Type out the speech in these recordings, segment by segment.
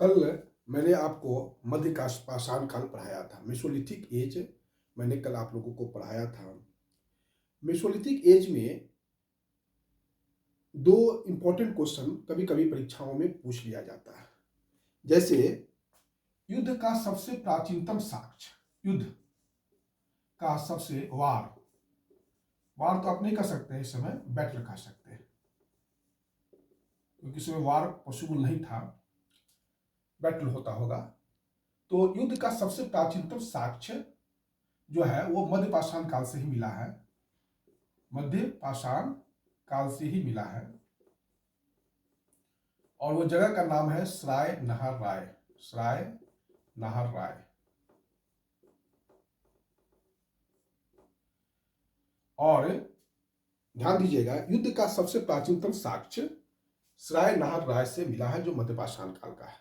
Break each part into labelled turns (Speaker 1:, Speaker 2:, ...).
Speaker 1: कल मैंने आपको मध्य का पाषाण काल पढ़ाया था। मेसोलिथिक एज मैंने कल आप लोगों को पढ़ाया था। मेसोलिथिक एज में दो इंपॉर्टेंट क्वेश्चन कभी कभी परीक्षाओं में पूछ लिया जाता है। जैसे युद्ध का सबसे प्राचीनतम साक्ष्य, युद्ध का सबसे वार वार तो आप नहीं कह सकते हैं, इस समय बैटल कह सकते हैं, क्योंकि इस समय वार पॉसिबल नहीं था, बैटल होता होगा। तो युद्ध का सबसे प्राचीनतम साक्ष्य जो है वो मध्य पाषाण काल से ही मिला है, मध्य पाषाण काल से ही मिला है। और वो जगह का नाम है सराय नहर राय, सराय नहर राय। और ध्यान दीजिएगा, युद्ध का सबसे प्राचीनतम साक्ष्य सराय नहर राय से मिला है, जो मध्य पाषाण काल का है।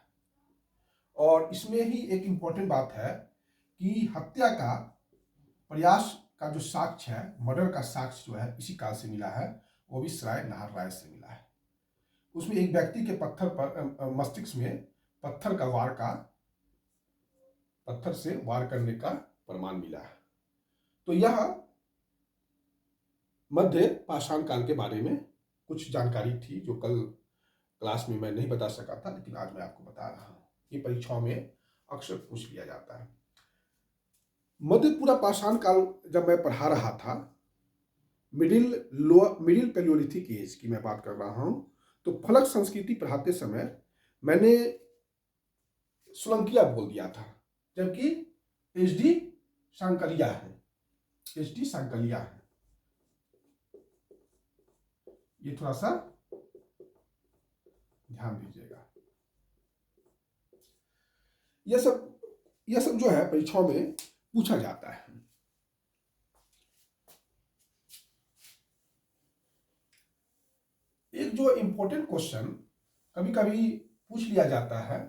Speaker 1: और इसमें ही एक इंपॉर्टेंट बात है कि हत्या का प्रयास का जो साक्ष्य है, मर्डर का साक्ष्य जो है, इसी काल से मिला है, वो भी सराय नहर राय से मिला है। उसमें एक व्यक्ति के पत्थर पर मस्तिष्क में पत्थर से वार करने का प्रमाण मिला है। तो यह मध्य पाषाण काल के बारे में कुछ जानकारी थी जो कल क्लास में मैं नहीं बता सका था, लेकिन आज मैं आपको बता रहा हूं। ये परीक्षाओं में अक्सर पूछ लिया जाता है। मध्य पूरा पाषाण काल जब मैं पढ़ा रहा था, मिडिल पैलियोलिथिक एज की मैं बात कर रहा हूं, तो फलक संस्कृति पढ़ाते समय मैंने सोलंकिया बोल दिया था, जबकि एच.डी. सांकलिया है, एच.डी. सांकलिया है। ये थोड़ा सा ध्यान दीजिएगा। यह सब जो है परीक्षाओं में पूछा जाता है। एक जो इंपॉर्टेंट क्वेश्चन कभी कभी पूछ लिया जाता है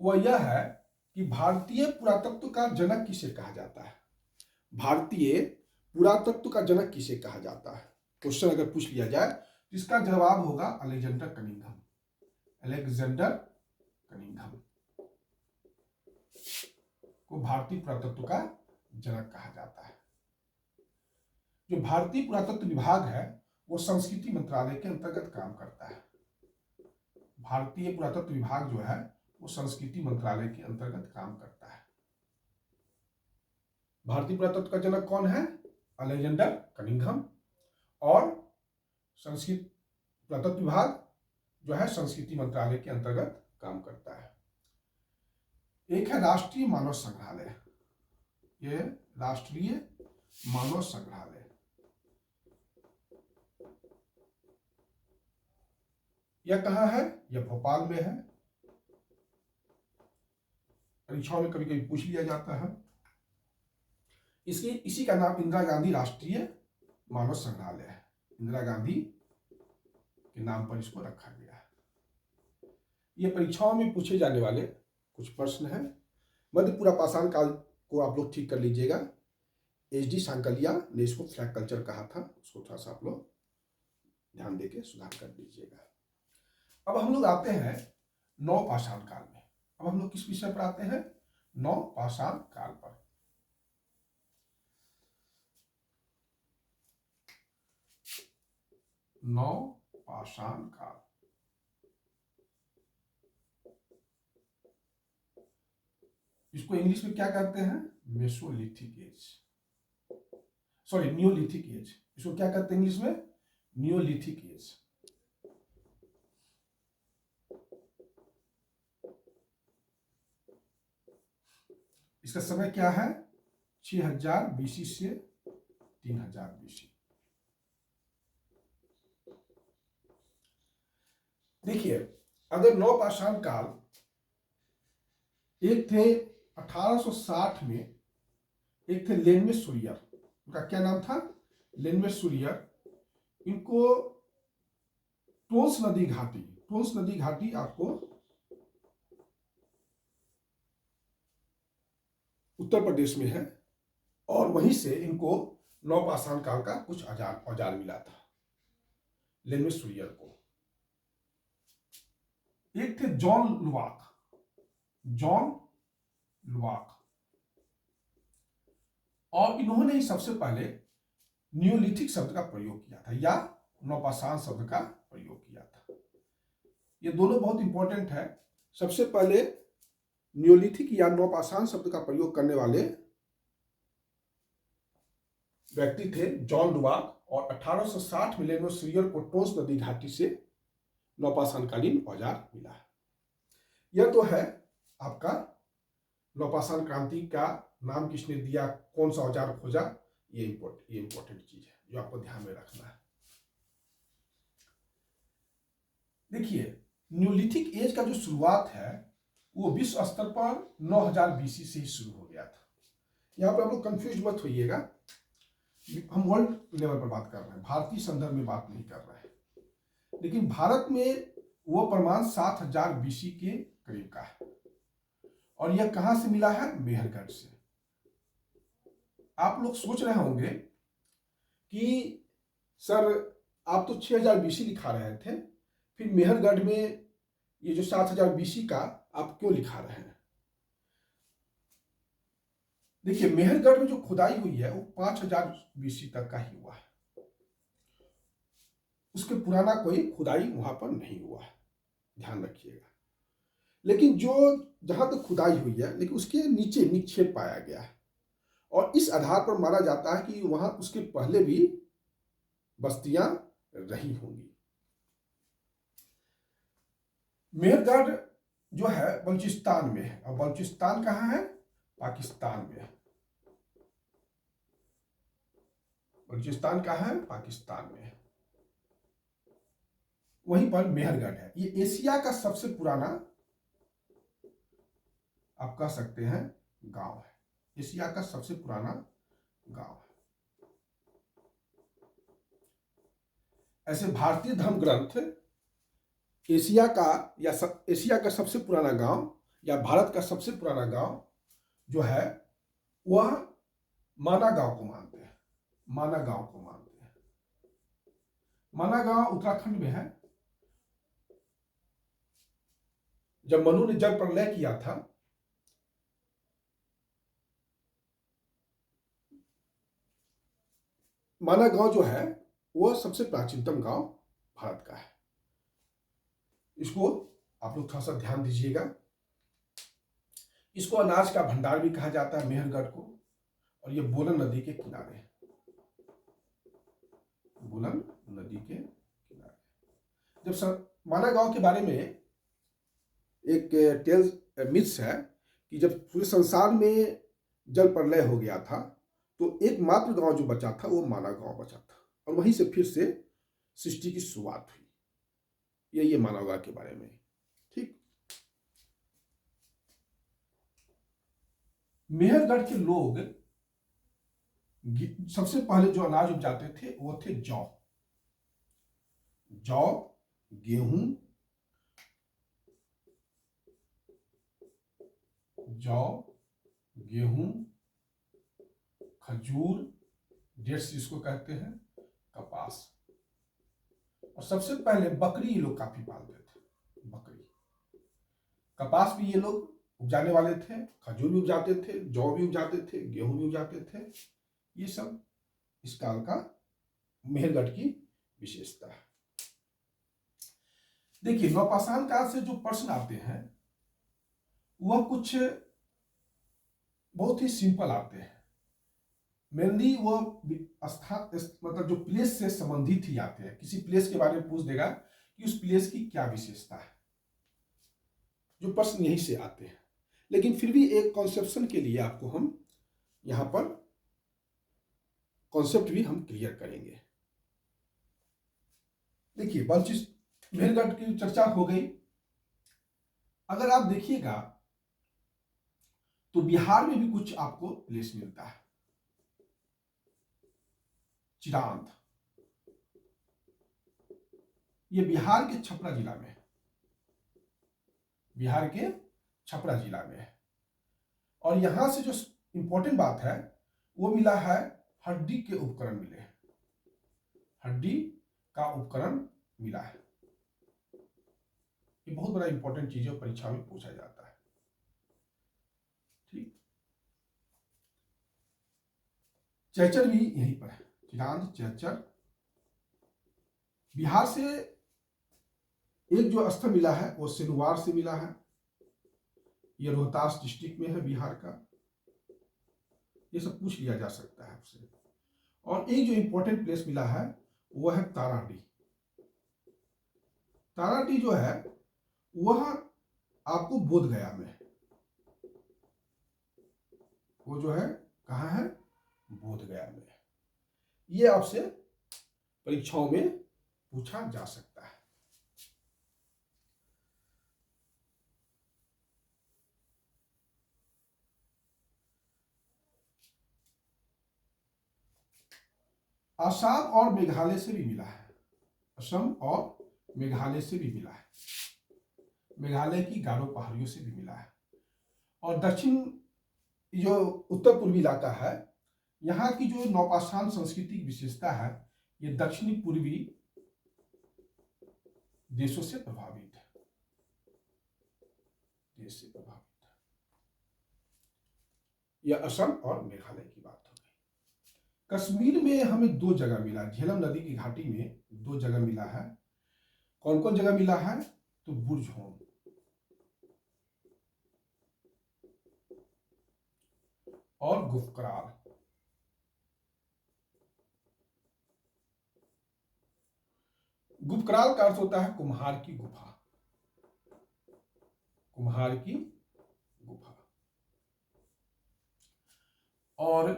Speaker 1: वह यह है कि भारतीय पुरातत्व का जनक किसे कहा जाता है। भारतीय पुरातत्व का जनक किसे कहा जाता है, क्वेश्चन अगर पूछ लिया जाए तो इसका जवाब होगा अलेक्जेंडर कनिंघम। अलेक्जेंडर कनिंघम को भारतीय पुरातत्व का जनक कहा जाता है। जो भारतीय पुरातत्व विभाग है वो संस्कृति मंत्रालय के अंतर्गत काम करता है। भारतीय पुरातत्व विभाग जो है वो संस्कृति मंत्रालय के अंतर्गत काम करता है। भारतीय पुरातत्व का जनक कौन है? Alexander Cunningham. और संस्कृत पुरातत्व विभाग जो है संस्कृति मंत्रालय के अंतर्गत काम करता है। एक है राष्ट्रीय मानव संग्रहालय, ये राष्ट्रीय मानव संग्रहालय। यह कहाँ है? यह भोपाल में है। परीक्षाओं में कभी कभी पूछ लिया जाता है। इसी का नाम इंदिरा गांधी राष्ट्रीय मानव संग्रहालय है। इंदिरा गांधी के नाम पर इसको रखा गया है। ये परीक्षाओं में पूछे जाने वाले कुछ प्रश्न हैं। मध्य पूरा पाषाण काल को आप लोग ठीक कर लीजिएगा। एच.डी. सांकलिया ने इसको फ्लैग कल्चर कहा था, उसको थोड़ा सा आप लोग ध्यान देके सुधार कर दीजिएगा। अब हम लोग आते हैं नव पाषाण काल में। अब हम लोग किस विषय पर आते हैं? नव पाषाण काल पर। नव पाषाण काल, इसको इंग्लिश में क्या कहते हैं? Mesolithic age, sorry Neolithic age. इसको क्या कहते हैं इंग्लिश में? Neolithic age. इसका समय क्या है? 6000 बीसी से 3000 बीसी। देखिए, अगर नव पाषाण काल, एक थे 1860 में, एक थे लेनवेस सूरियर, उनका क्या नाम था? लेनवेस सूरियर। इनको टोंस नदी घाटी आपको उत्तर प्रदेश में है, और वहीं से इनको नव पाषाण काल का कुछ औजार मिला था लेनवेस सूरियर को। एक थे जॉन लुवाक, जॉन लुवाक, और इन्होंने ही सबसे पहले नियोलिथिक शब्द का प्रयोग किया था या नवपाषाण शब्द का प्रयोग किया था। ये दोनों बहुत इंपॉर्टेंट है। सबसे पहले नियोलिथिक या नवपाषाण शब्द का प्रयोग करने वाले व्यक्ति थे जॉन लुवाक, और 1860 में लेनोसियर को टोस नदी घाटी से नवपाषाणकालीन औजार मिला। यह तो है आपका नवपाषाण क्रांति का नाम किसने दिया, कौन सा औजार खोजा, ये इंपॉर्टेंट चीज है जो आपको ध्यान में रखना है। देखिए, न्यूलिथिक एज का जो शुरुआत है वो विश्व स्तर पर 9000 बीसी से ही शुरू हो गया था। यहां पर आप लोग कंफ्यूज मत होइएगा, हम वर्ल्ड लेवल पर बात कर रहे हैं, भारतीय संदर्भ में बात नहीं कर रहे हैं। लेकिन भारत में वो प्रमाण 7000 बीसी के करीब का है, और यह कहां से मिला है, मेहरगढ़ से। आप लोग सोच रहे होंगे कि सर आप तो 6000 बीसी लिखा रहे थे, फिर मेहरगढ़ में ये जो 7000 बीसी का आप क्यों लिखा रहे हैं। देखिए, मेहरगढ़ में जो खुदाई हुई है वो 5000 बीसी तक का ही हुआ है, उसके पुराना कोई खुदाई वहां पर नहीं हुआ है, ध्यान रखिएगा। लेकिन जो जहां तक खुदाई हुई है, लेकिन उसके नीचे निक्षेप पाया गया है, और इस आधार पर माना जाता है कि वहां उसके पहले भी बस्तियां रही होंगी। मेहरगढ़ जो है बलूचिस्तान में है, और बलूचिस्तान कहाँ है, पाकिस्तान में है। बलूचिस्तान कहाँ है, पाकिस्तान में है, वहीं पर मेहरगढ़ है। ये एशिया का सबसे पुराना आप कह सकते हैं गांव है, एशिया का सबसे पुराना गांव है। ऐसे भारतीय धर्म ग्रंथ एशिया का एशिया का सबसे पुराना गांव या भारत का सबसे पुराना गांव जो है वह माना गांव को मानते हैं, माना गांव को मानते हैं। माना गांव उत्तराखंड में है। जब मनु ने जल प्रलय किया था माना गांव जो है वह सबसे प्राचीनतम गांव भारत का है। इसको आप लोग थोड़ा सा ध्यान दीजिएगा। इसको अनाज का भंडार भी कहा जाता है मेहरगढ़ को, और ये बोलन नदी के किनारे है, बोलन नदी के किनारे। जब माना गांव के बारे में एक टेल्स मिथ्स है कि जब पूरे संसार में जल प्रलय हो गया था तो एकमात्र गांव जो बचा था वो माना गांव बचा था, और वहीं से फिर से सृष्टि की शुरुआत हुई। ये माना गांव के बारे में। ठीक, मेहरगढ़ के लोग सबसे पहले जो अनाज उपजाते थे वो थे जौ, जौ, गेहूं, जौ, गेहूं, खजूर, डेट्स जिसको कहते हैं, कपास, और सबसे पहले बकरी ये लोग काफी पालते थे। बकरी, कपास भी ये लोग उपजाने वाले थे, खजूर भी उपजाते थे, जौ भी उपजाते थे, गेहूं भी उपजाते थे। ये सब इस काल का मेहरगढ़ की विशेषता है। देखिए, नवपाषाण काल से जो प्रश्न आते हैं वह कुछ बहुत ही सिंपल आते हैं। मेनली वो स्थान मतलब जो प्लेस से संबंधित ही आते हैं। किसी प्लेस के बारे में पूछ देगा कि उस प्लेस की क्या विशेषता है, जो प्रश्न यहीं से आते हैं। लेकिन फिर भी एक कॉन्सेप्शन के लिए आपको हम यहां पर कॉन्सेप्ट भी हम क्लियर करेंगे। देखिए, मेहरगढ़ की चर्चा हो गई। अगर आप देखिएगा तो बिहार में भी कुछ आपको प्लेस मिलता है। चिरांद, ये बिहार के छपरा जिला में है, बिहार के छपरा जिला में है। और यहां से जो इंपॉर्टेंट बात है वो मिला है, हड्डी के उपकरण मिले हैं, हड्डी का उपकरण मिला है। ये बहुत बड़ा इंपॉर्टेंट चीज है, परीक्षा में पूछा जाता है। ठीक, चैचर भी यहीं पर है, चिरांद चैचर। बिहार से एक जो स्थल मिला है वो सिलवार से मिला है, ये रोहतास डिस्ट्रिक्ट में है बिहार का। ये सब पूछ लिया जा सकता है आपसे। और एक जो इंपॉर्टेंट प्लेस मिला है वो है ताराडी। ताराडी जो है वह आपको बोध गया में है। वो जो है कहाँ है, बोध गया में है। ये आपसे परीक्षाओं में पूछा जा सकता है। असम और मेघालय से भी मिला है, असम और मेघालय से भी मिला है, मेघालय की गारो पहाड़ियों से भी मिला है। और दक्षिण जो उत्तर पूर्वी इलाका है, यहाँ की जो नौपाषाण संस्कृति की विशेषता है, ये दक्षिणी पूर्वी देशों से प्रभावित है, देश से प्रभावित है। यह असम और मेघालय की बात हो गई। कश्मीर में हमें दो जगह मिला, झेलम नदी की घाटी में दो जगह मिला है। कौन कौन जगह मिला है, तो बुरझोन और गुफकराल। गुफकराल का अर्थ होता है कुम्हार की गुफा, कुम्हार की गुफा। और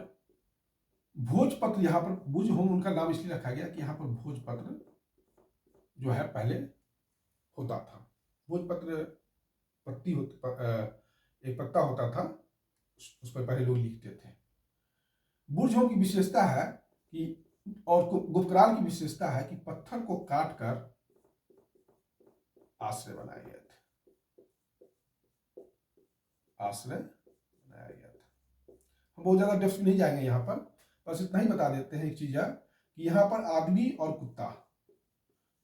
Speaker 1: भोजपत्र, यहां पर बुझहोम उनका नाम इसलिए रखा गया कि यहां पर भोजपत्र जो है पहले होता था। भोजपत्र पत्ती एक पत्ता होता था, उस पर पहले लोग लिखते थे। बुरझों की विशेषता है कि, और गुफकराल की विशेषता है कि पत्थर को काट कर आश्रय बनाए गए थे, आश्रय बनाया गया था। हम बहुत ज्यादा डेप्थ में नहीं जाएंगे यहाँ पर, बस इतना ही बता देते हैं एक चीज है कि यहाँ पर आदमी और कुत्ता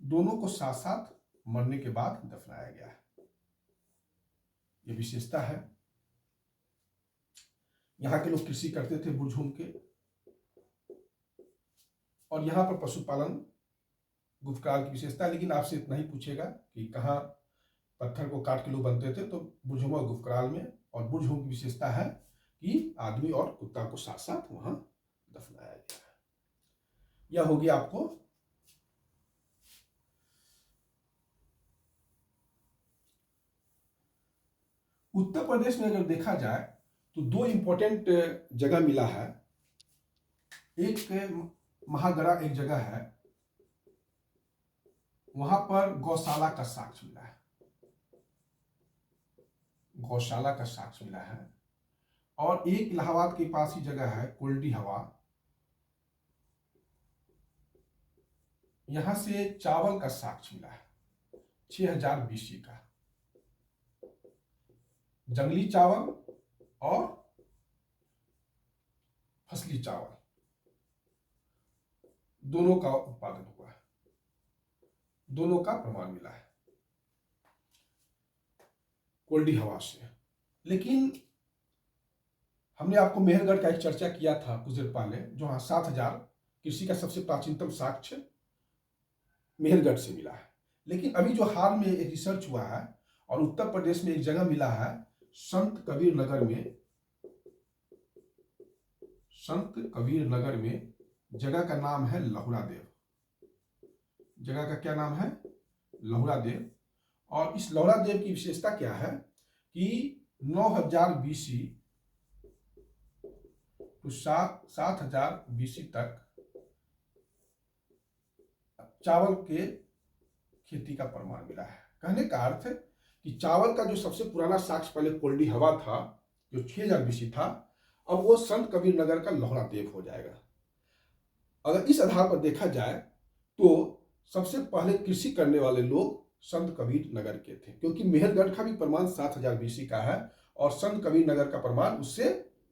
Speaker 1: दोनों को साथ साथ मरने के बाद दफनाया गया है। ये विशेषता है। यहाँ के लोग कृषि करते थे बुरझोम के, और यहाँ पर पशुपालन गुफकराल की विशेषता। लेकिन आपसे इतना ही पूछेगा कि कहाँ पत्थर को काट के लोग बनते थे, तो बुरझोम और गुफकराल में। और बुरझोम की विशेषता है कि आदमी और कुत्ता को साथ साथ वहां दफनाया गया है। यह होगी आपको उत्तर प्रदेश में। अगर देखा जाए तो दो इंपॉर्टेंट जगह मिला है। एक महागढ़ा एक जगह है, वहां पर गौशाला का साक्ष्य मिला है, गौशाला का साक्ष्य मिला है। और एक इलाहाबाद के पास ही जगह है कोल्डी हवा, यहां से चावल का साक्ष्य मिला है 6000 BC का। जंगली चावल और फसली चावल दोनों का उत्पादन हुआ है, दोनों का प्रमाण मिला है कोल्डी हवा से। लेकिन हमने आपको मेहरगढ़ का एक चर्चा किया था कुछ देर पहले, जो 7000 कृषि का सबसे प्राचीनतम साक्ष्य मेहरगढ़ से मिला है। लेकिन अभी जो हाल में एक रिसर्च हुआ है, और उत्तर प्रदेश में एक जगह मिला है संत कबीर नगर में, संत कबीर नगर में जगह का नाम है लहुरा देव। जगह का क्या नाम है, लहुरा देव। और इस लहुरा देव की विशेषता क्या है कि 9000 BC तो 7000 BC तक चावल के खेती का प्रमाण मिला है। कहने का अर्थ कि चावल का जो सबसे पुराना साक्ष्य पहले कोल्डी हवा था, जो 6000 BC था, अब वो संत कबीर नगर का लहुरा देव हो जाएगा। अगर इस आधार पर देखा जाए तो सबसे पहले कृषि करने वाले लोग संत कबीर नगर के थे, क्योंकि मेहरगढ़ का भी प्रमाण 7000 BC का है और संत कबीर नगर का प्रमाण उससे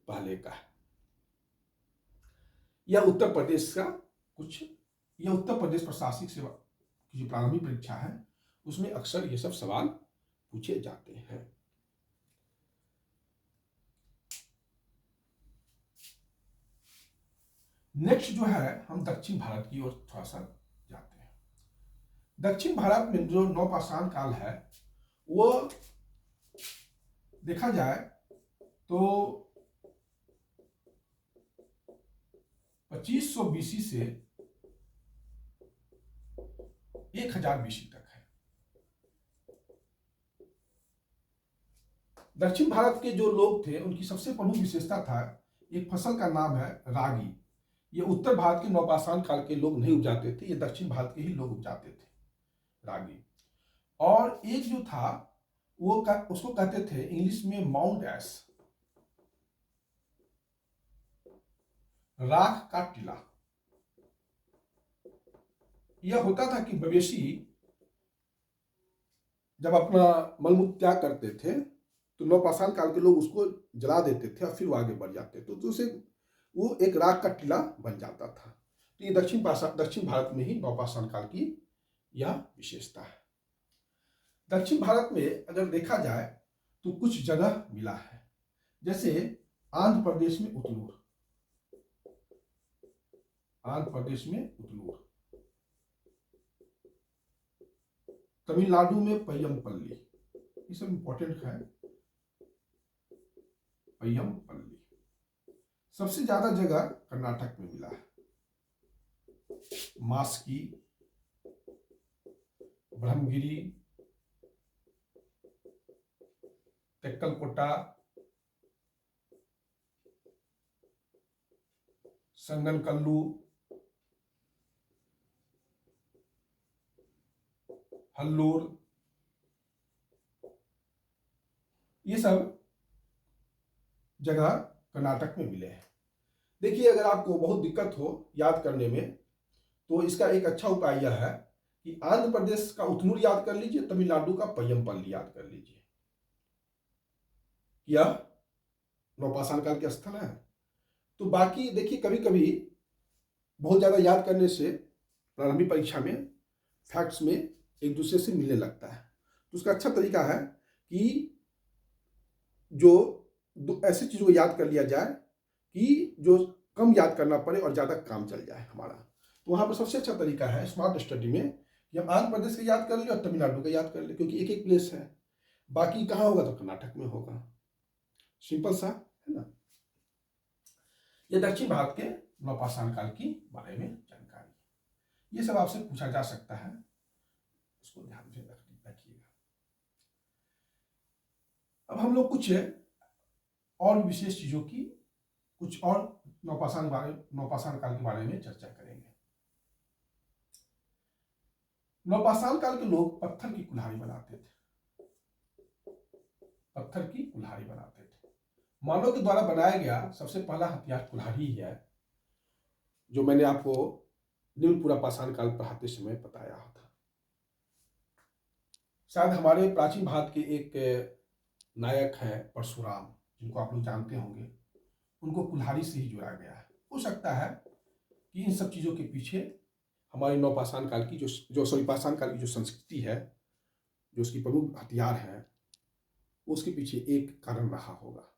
Speaker 1: पहले का है। यह उत्तर प्रदेश का कुछ, यह उत्तर प्रदेश प्रशासनिक सेवा की जो प्रारंभिक परीक्षा है उसमें अक्सर ये सब सवाल पूछे जाते हैं। नेक्स्ट जो है, हम दक्षिण भारत की ओर थोड़ा सा जाते हैं। दक्षिण भारत में जो नवपाषाण काल है वो देखा जाए तो 2500 BC से 1000 BC तक है। दक्षिण भारत के जो लोग थे उनकी सबसे प्रमुख विशेषता था, एक फसल का नाम है रागी। ये उत्तर भारत के नवपाषाण काल के लोग नहीं उपजाते थे, ये दक्षिण भारत के ही लोग उपजाते थे रागी। और एक जो था वो उसको कहते थे इंग्लिश में माउंट एस, राख का टीला। यह होता था कि मवेशी जब अपना मलमूत्र त्याग करते थे तो नवपाषाण काल के लोग उसको जला देते थे और फिर वो आगे बढ़ जाते थे, तो उसे वो एक राख का टीला बन जाता था। तो ये दक्षिण भारत में ही नवपाषाण काल की यह विशेषता है। दक्षिण भारत में अगर देखा जाए तो कुछ जगह मिला है, जैसे आंध्र प्रदेश में उतनूर, तमिलनाडु में पय्यमपल्ली, ये सब इंपॉर्टेंट है। पय्यमपल्ली सबसे ज्यादा जगह कर्नाटक में मिला है, मास्की, ब्रह्मगिरी, तेक्कलकोटा, संगनकल्लू, हल्लूर, ये सब जगह कर्नाटक में मिले हैं। देखिए, अगर आपको बहुत दिक्कत हो याद करने में तो इसका एक अच्छा उपाय यह है कि आंध्र प्रदेश का उतनूर याद कर लीजिए, तमिलनाडु का पय्यमपल्ली याद कर लीजिए। यह नवपाषाण काल के स्थल है। तो बाकी देखिए, कभी कभी बहुत ज्यादा याद करने से प्रारंभिक परीक्षा में फैक्ट्स में एक दूसरे से मिलने लगता है। तो उसका अच्छा तरीका है कि जो ऐसी चीजों को याद कर लिया जाए कि जो कम याद करना पड़े और ज्यादा काम चल जाए हमारा। तो वहां पर सबसे अच्छा तरीका है स्मार्ट स्टडी में कि हम आंध्र प्रदेश का याद कर ले और तमिलनाडु का याद कर ले, क्योंकि एक एक प्लेस है। बाकी कहाँ होगा तो कर्नाटक में होगा। सिंपल सा है ना। ये दक्षिण भारत के नवपाषाण काल की बारे में जानकारी, ये सब आपसे पूछा जा सकता है, इसको ध्यान से रखिएगा। अब हम लोग कुछ और विशेष चीजों की, कुछ और नवपाषाण काल के बारे में चर्चा करेंगे। नवपाषाण काल के लोग पत्थर की कुल्हाड़ी बनाते थे, मानव के द्वारा बनाया गया सबसे पहला हथियार कुल्हाड़ी ही है, जो मैंने आपको निम्न पूरा पाषाण काल पढ़ाते समय बताया था। शायद हमारे प्राचीन भारत के एक नायक हैं परशुराम, जिनको आप लोग जानते होंगे, उनको कुल्हाड़ी से ही जोड़ा गया है। हो सकता है कि इन सब चीजों के पीछे हमारे नवपाषाण काल की पाषाण काल की जो संस्कृति है, जो उसकी प्रमुख हथियार है, उसके पीछे एक कारण रहा होगा।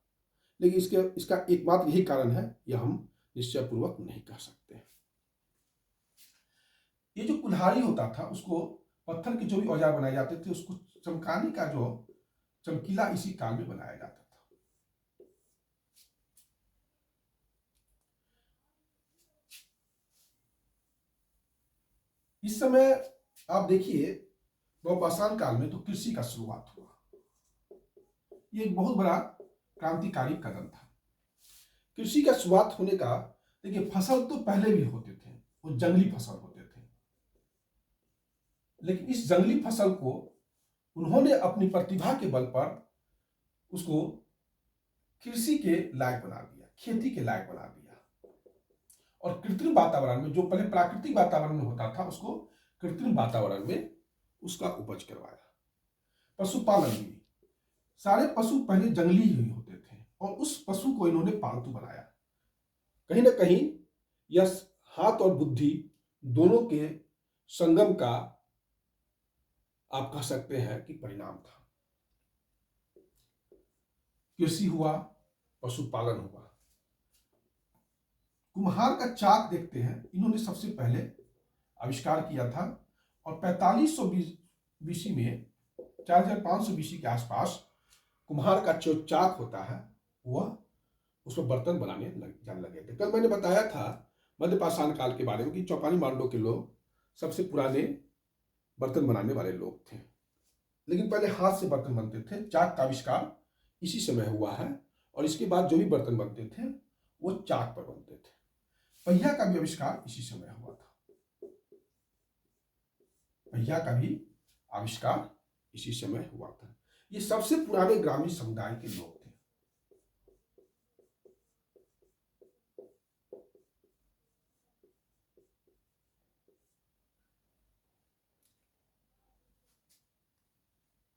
Speaker 1: लेकिन इसका एकमात्र यही कारण है, यह हम निश्चय पूर्वक नहीं कह सकते। ये जो कुल्हाड़ी होता था, उसको पत्थर के जो भी औजार बनाए जाते थे, उसको चमकाने का जो चमकीला इसी काल में बनाया जाता था। इस समय आप देखिए नवपाषाण काल में तो कृषि का शुरुआत हुआ। ये एक बहुत बड़ा क्रांतिकारी कदम था। कृषि का शुरुआत होने का, देखिए फसल तो पहले भी होते थे, वो जंगली फसल होते थे, लेकिन इस जंगली फसल को उन्होंने अपनी प्रतिभा के बल पर उसको कृषि के लायक बना दिया, खेती के लायक बना दिया, और कृत्रिम वातावरण में, जो पहले प्राकृतिक वातावरण में होता था, उसको कृत्रिम वातावरण में उसका उपज करवाया। पशुपालन भी, सारे पशु पहले जंगली ही होते थे और उस पशु को इन्होंने पालतू बनाया। कहीं ना कहीं यह हाथ और बुद्धि दोनों के संगम का आप कह सकते हैं कि परिणाम था। कृषि हुआ, पशुपालन हुआ। कुम्हार का चाक देखते हैं, इन्होंने सबसे पहले आविष्कार किया था और 4500 बीसी में, 4500 बीसी के आसपास कुम्हार का जो चाक होता है वह उसमें बर्तन बनाने जाने लगे थे। कल मैंने बताया था मध्य पाषाण काल के बारे में कि चौपानी मांडो के लोग सबसे पुराने बर्तन बनाने वाले लोग थे, लेकिन पहले हाथ से बर्तन बनते थे। चाक का आविष्कार इसी समय हुआ है और इसके बाद जो भी बर्तन बनते थे वो चाक पर बनते थे। पहिया का भी आविष्कार इसी समय हुआ था। पहिया का भी आविष्कार इसी समय हुआ था। ये सबसे पुराने ग्रामीण समुदाय के लोग थे।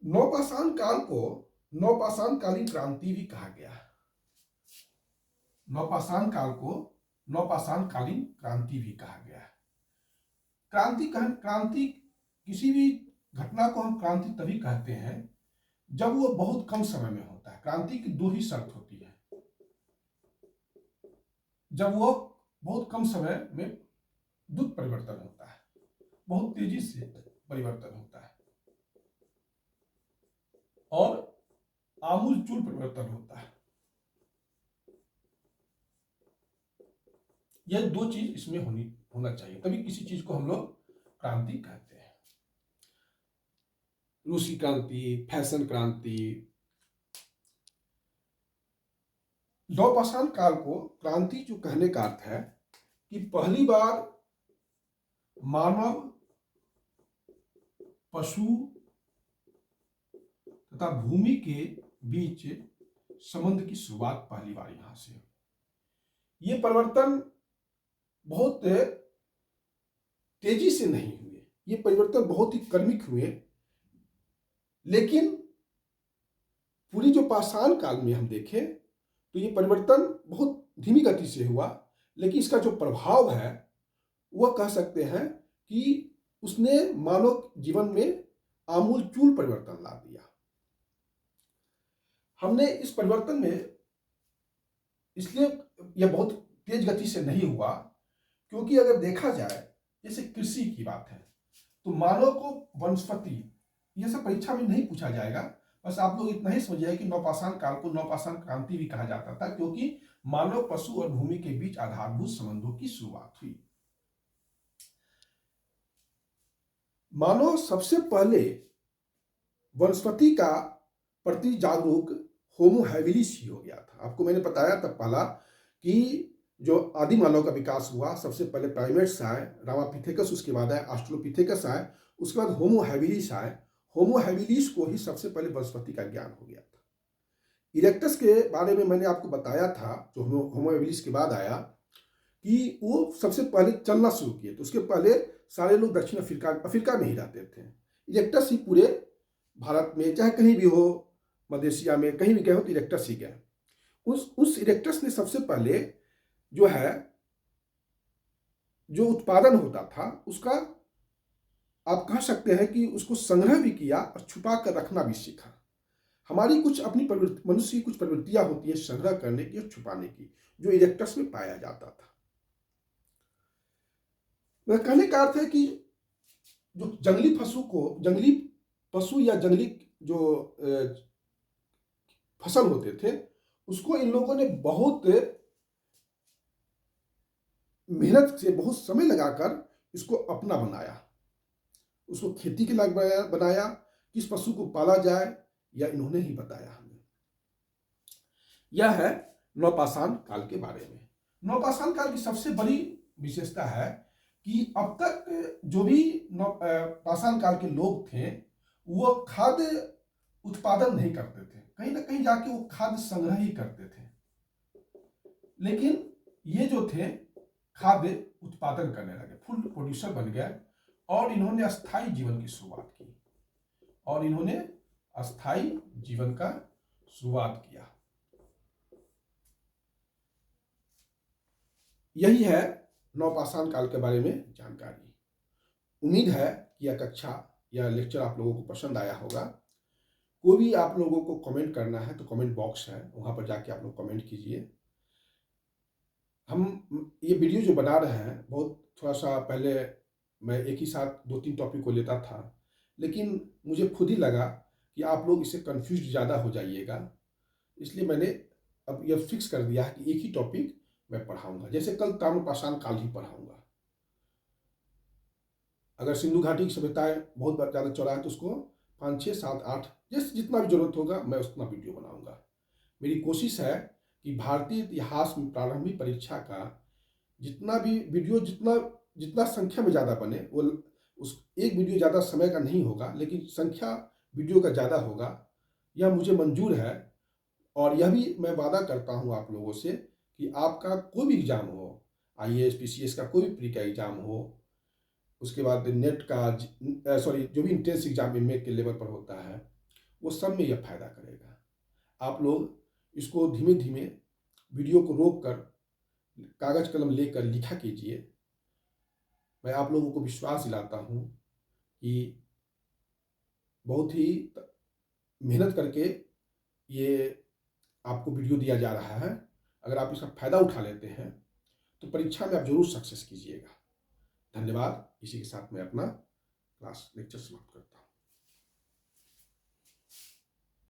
Speaker 1: नवपाषाण काल को नवपाषाण कालीन क्रांति भी कहा गया है। नवपाषाण काल को नवपाषाण कालीन क्रांति भी कहा गया है। क्रांति किसी भी घटना को हम क्रांति तभी कहते हैं जब वो बहुत कम समय में होता है। क्रांति की दो ही शर्त होती है, जब वो बहुत कम समय में द्रुत परिवर्तन होता है, बहुत तेजी से परिवर्तन होता है और आमूलचूल परिवर्तन होता है। यह दो चीज इसमें होना चाहिए, तभी किसी चीज को हम लोग क्रांति कहते हैं। रूसी क्रांति, फैशन क्रांति। नवपाषाण काल को क्रांति जो कहने का अर्थ है कि पहली बार मानव, पशु तथा भूमि के बीच संबंध की शुरुआत पहली बार यहां से हुई। ये परिवर्तन बहुत तेजी से नहीं हुए, ये परिवर्तन बहुत ही क्रमिक हुए, लेकिन पूरी जो पाषाण काल में हम देखें तो ये परिवर्तन बहुत धीमी गति से हुआ, लेकिन इसका जो प्रभाव है वह कह सकते हैं कि उसने मानव जीवन में आमूलचूल परिवर्तन ला दिया। हमने इस परिवर्तन में, इसलिए यह बहुत तेज गति से नहीं हुआ क्योंकि अगर देखा जाए, जैसे कृषि की बात है तो मानव को वनस्पति, यह सब परीक्षा में नहीं पूछा जाएगा, बस आप लोग इतना ही समझिए कि नवपाषाण काल को नवपाषाण क्रांति भी कहा जाता था क्योंकि मानव, पशु और भूमि के बीच आधारभूत संबंधों की शुरुआत हुई। मानव सबसे पहले वनस्पति का प्रति जागरूक होमो हैबिलिस ही हो गया था। आपको मैंने बताया था पहला कि जो आदि मानव का विकास हुआ, सबसे पहले प्राइमेट्स आए, रामापिथेकस, उसके बाद आए ऑस्ट्रेलोपिथेकस आए, उसके बाद होमो हैबिलिस आए। होमो हैबिलिस को ही सबसे पहले वनस्पति का ज्ञान हो गया था। इरेक्टस के बारे में मैंने आपको बताया था, जो होमो हैबिलिस के बाद आया, कि वो सबसे पहले चलना शुरू किए। तो उसके पहले सारे लोग दक्षिण अफ्रीका में ही रहते थे। इरेक्टस ही पूरे भारत में चाहे कहीं भी हो, मध्य एशिया में कहीं भी गए हो तो इरेक्टस ही गए। उस इरेक्टस ने सबसे पहले जो है, जो उत्पादन होता था उसका, आप कह सकते हैं कि उसको संग्रह भी किया और छुपा कर रखना भी सीखा। हमारी कुछ अपनी मनुष्य की कुछ प्रवृत्तियां होती है संग्रह करने की और छुपाने की, जो इरेक्टस में पाया जाता था। वह कहने का अर्थ है कि जो जंगली पशु या जंगली जो फसल होते थे उसको इन लोगों ने बहुत मेहनत से, बहुत समय लगाकर इसको अपना बनाया, उसको खेती के लायक बनाया। किस पशु को पाला जाए यह इन्होंने ही बताया हमें। यह है नवपाषाण काल के बारे में। नवपाषाण काल की सबसे बड़ी विशेषता है कि अब तक जो भी पाषाण काल के लोग थे वो खाद्य उत्पादन नहीं करते थे, कहीं ना कहीं जाके वो खाद्य संग्रह ही करते थे, लेकिन ये जो थे खाद्य उत्पादन करने लगे, फूड प्रोड्यूसर बन गए और इन्होंने अस्थाई जीवन की शुरुआत की किया। यही है नवपाषाण काल के बारे में जानकारी। उम्मीद है कि यह कक्षा या लेक्चर आप लोगों को पसंद आया होगा। कोई भी आप लोगों को कमेंट करना है तो कमेंट बॉक्स है, वहाँ पर जाके आप लोग कमेंट कीजिए। हम ये वीडियो जो बना रहे हैं, बहुत थोड़ा-सा पहले मैं एक ही साथ 2-3 टॉपिक को लेता था, लेकिन मुझे खुद ही लगा कि आप लोग इससे कन्फ्यूज़्ड ज़्यादा हो जाइएगा, इसलिए मैंने अब ये फिक्स कर दिया है कि एक ही टॉपिक मैं पढ़ाऊँगा। जैसे कल ताम्रपाषाण काल ही पढ़ाऊँगा। अगर सिंधु घाटी की सभ्यताएँ बहुत ज़्यादा चौड़ा है तो उसको 5, 6, 7, 8 जितना भी ज़रूरत होगा मैं उतना वीडियो बनाऊँगा। मेरी कोशिश है कि भारतीय इतिहास में प्रारंभिक परीक्षा का जितना भी वीडियो जितना जितना संख्या में ज़्यादा बने, वो उस एक वीडियो ज़्यादा समय का नहीं होगा, लेकिन संख्या वीडियो का ज़्यादा होगा, यह मुझे मंजूर है। और यह भी मैं वादा करता हूँ आप लोगों से कि आपका कोई भी एग्ज़ाम हो, आईएएस, पीसीएस का कोई भी प्री का एग्ज़ाम हो, उसके बाद नेट का सॉरी जो भी एंट्रेंस एग्ज़ाम एमए के लेवल पर होता है, वो सब में यह फ़ायदा करेगा। आप लोग इसको धीमे-धीमे वीडियो को रोक कर कागज़ कलम लेकर लिखा कीजिए। मैं आप लोगों को विश्वास दिलाता हूँ कि बहुत ही मेहनत करके ये आपको वीडियो दिया जा रहा है। अगर आप इसका फ़ायदा उठा लेते हैं, तो परीक्षा में आप ज़रूर सक्सेस कीजिएगा। धन्यवाद। इसी के साथ मैं अपना क्लास लेक्चर समाप्त करता हूँ।